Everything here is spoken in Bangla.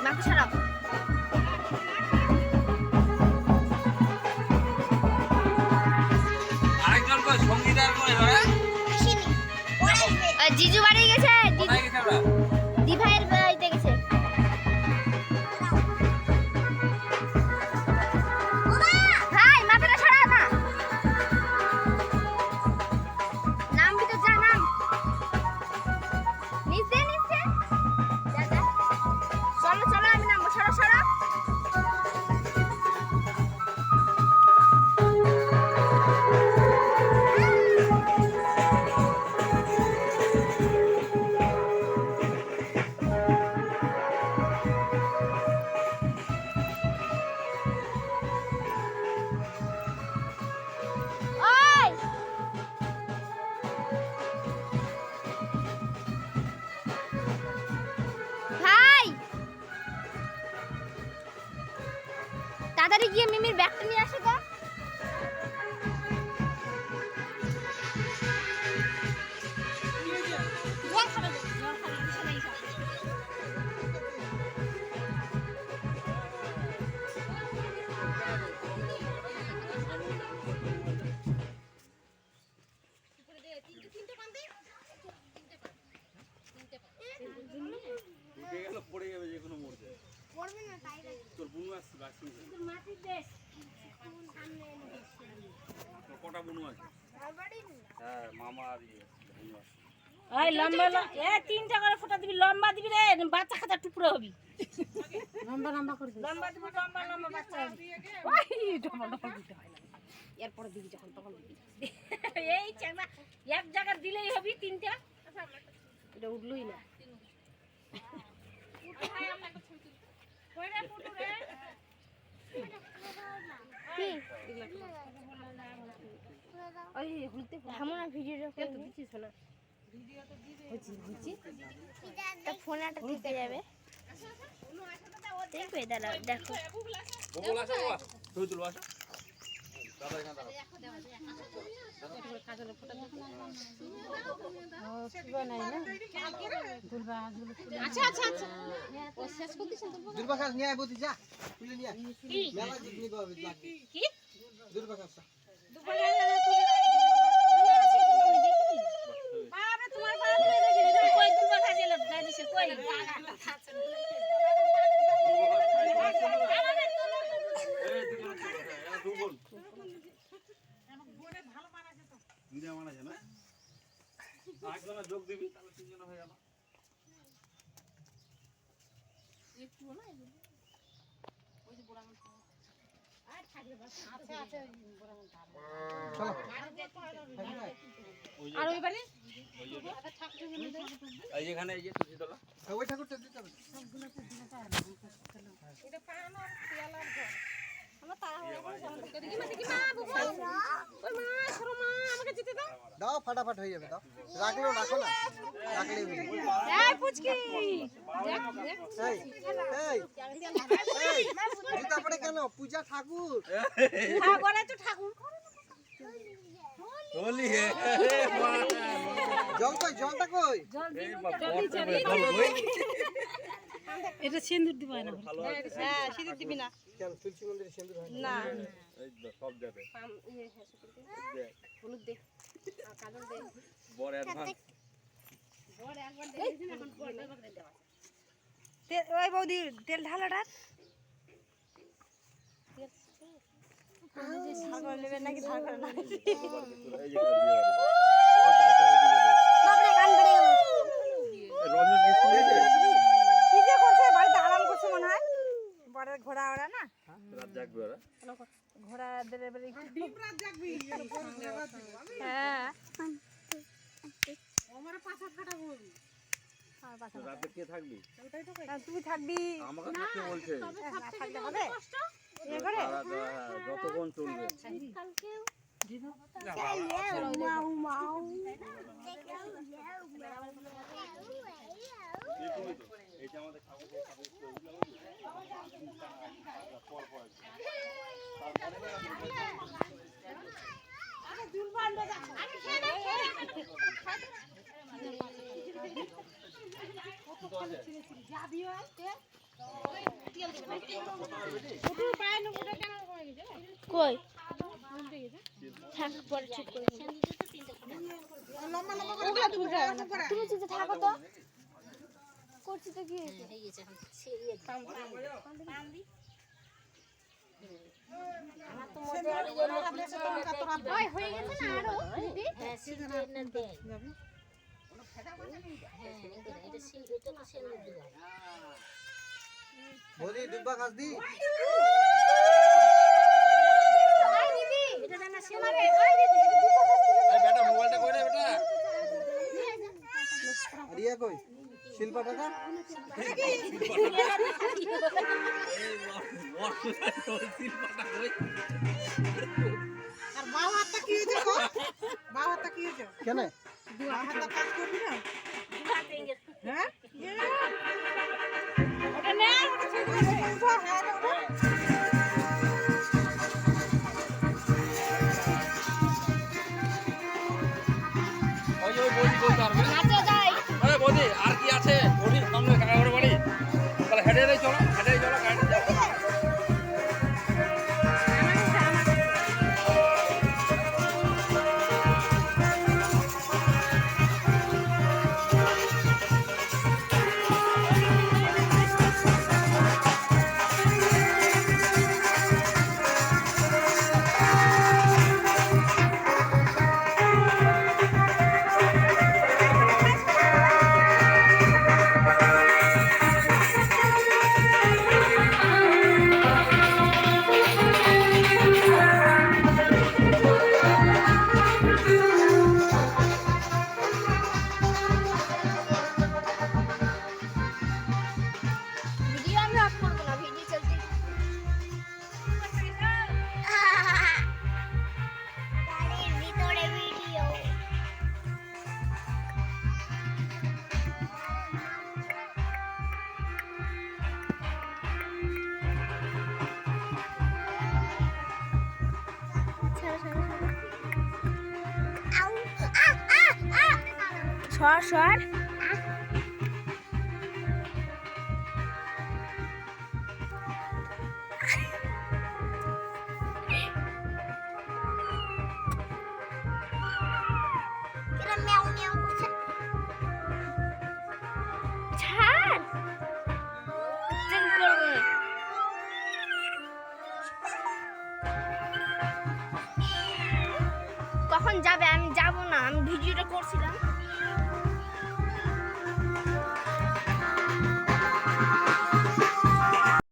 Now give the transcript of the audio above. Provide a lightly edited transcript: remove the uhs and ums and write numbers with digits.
মাকে সরাও। আরেকজন কই সঙ্গীতার কই ওরা আসেনি, ওরা আসবে। জিজু বাড়ি গেছে, কোথায় গেছে ওরা? দি ভাইয়ের বাড়িতে গেছে। ভাই মাথাটা সরাও না। নাম ভিতর যা, নাম নিচে নিচে যা যা। চলো চলো আমি নামবো, সরো সরো। ওই ভাই তাড়াতাড়ি গিয়ে মিমির ব্যাগটা নিয়ে আসো তো। জল খাবে, জল খাবে, বিছানায় যাও। উঠে গেল পড়ে যাবে যে কোনো মুহূর্তে। পড়বে না তাই রে। তোর বুনু আসছে বাসি। কিন্তু মাটির দেশ সামনে এনে দিচ্ছে। তোর কটা বুনু আছে? বাড়ি না। হ্যাঁ মামা আর ইয়ে বুনু আছে। এই লম্বা এ তিনটা করে ফোঁটা দিবি, লম্বা দিবি রে, বাচ্চা খাতা টুকরো হবি। লম্বা লম্বা করে দিবি, লম্বা দিবি, লম্বা লম্বা বাচ্চা হবি। ওই ডবল ডবল দিতে হয় না, এরপরে দিবি যখন তখন দিবি। এই চাংলা এক জায়গা দিলেই হবি তিনটা। এটা উঠলই না। ওই হলতে আমরা ভিডিওটা করে দিছিস না? তা ফোনটা দিতে যাবে। দেখবে দাঁড়াও দেখো। বকুল আসো বাবা। তুই তুলো আসো। দাদা এখানে দাঁড়াও। কাজলে ফোঁটা দেখো না। ও শিবা নাই না? দুলবা দুল। আচ্ছা আচ্ছা আচ্ছা। ও শেষ করতেছেন তো? দুর্বাখাস নিয়ে আইবো যা তুলে নিয়ে মেলা জিতনি পাবে লাগবে কি? দুর্বাখাস দুপুরে তুই বাবা তোমার বাবা দেখি কই দুলবা খাজেলে গাজিছে কই? এই দুজন এরা দু বোন। দুইটা মানাছে না? আরেকজনের যোগ দিবি তাহলে তিনজন হয়ে গেল। চলো আর ওই বাড়ি এই যেখানে এই যে তুলসীতলা। ওই ঠাকুরটা দিতে হবে এটা পানো আর পিয়ালার ঘর। আমরা তারা হয়ে গেছে দেখি মা ওই মা সরো মা আমাকে যেতে দাও। দাও ফাটাফাট হয়ে যাবে দাও রাখলেও রাখো না রাখলেও এই পুচকি দেখ দেখ এই এই এই জুতা পরে কেন পূজা ঠাকুর ঠাকুরে তো ঠাকুর হোলি হে মা। জল কই জলটা কই জল এই দিন বাবা জলদি জল কই? এটা সিঁদুর দিব না ভালো আছে। হ্যাঁ সিঁদুর দিবি না কেন তুলসী মন্দিরে সিঁদুর হয় না এই তো সব যাবে। পাম ইয়ে হ্যাঁ দেখ, হলুদ দে আর কাজল দে বড় অ্যাডভান্স। বড় একবার দেখেছিস এখন বড় একবার দেওয়া তেল ওই বৌদি তেল ঢালাটা ঝাল নেবে নাকি ঝাল করে না এই যে দিয়ে বাড়ি। বাপরে কান ধরে গেল। রঞ্জন কি শুনেছে? কি যে করছে বাড়িতে আরাম করছে মনে হয় বড় ঘোড়া ওরা না রাত জাগবে ওরা। ঘোড়া ডেলিভারি ডিম রাত জাগবি হ্যাঁ আমার পাছা ফাটা বলবি রাতে কে থাকবি? তুই থাকবি আমাকে থাকতে বলছে। থাকলে হবে এ করে যতক্ষণ চলবে। এইটা আমাদের খাবো পর পর কই থাক পরে ঠিক করে তুমি যদি থাকো তো করছি তো কি হয়েছে হয়ে গেছে না আরো দিদি বৌদি দুব্বা খাস দি বেটা মোবাইলটা কই রে বেটা রিয়া কই শিল্পা টাকা আর বাবা হাতটা কি হয়েছে গো? বাবা হাতটা কি হয়েছে? কেন বাবা হাতটা কাজ করবি না? হ্যাঁ? ওটা নে ওটা সেই ওই যে ওই বৌদি বলতে পারবে নাচে যাই আরে বৌদি আর কি আছে বৌদি সামনে কাকা ঘরে বাড়ি তাহলে হেঁটে চলো গাড়িতে যাবো ভিডিও আমি অফ করবো না ভিডিও চলতে গাড়ির ভিতরে ভিডিও সর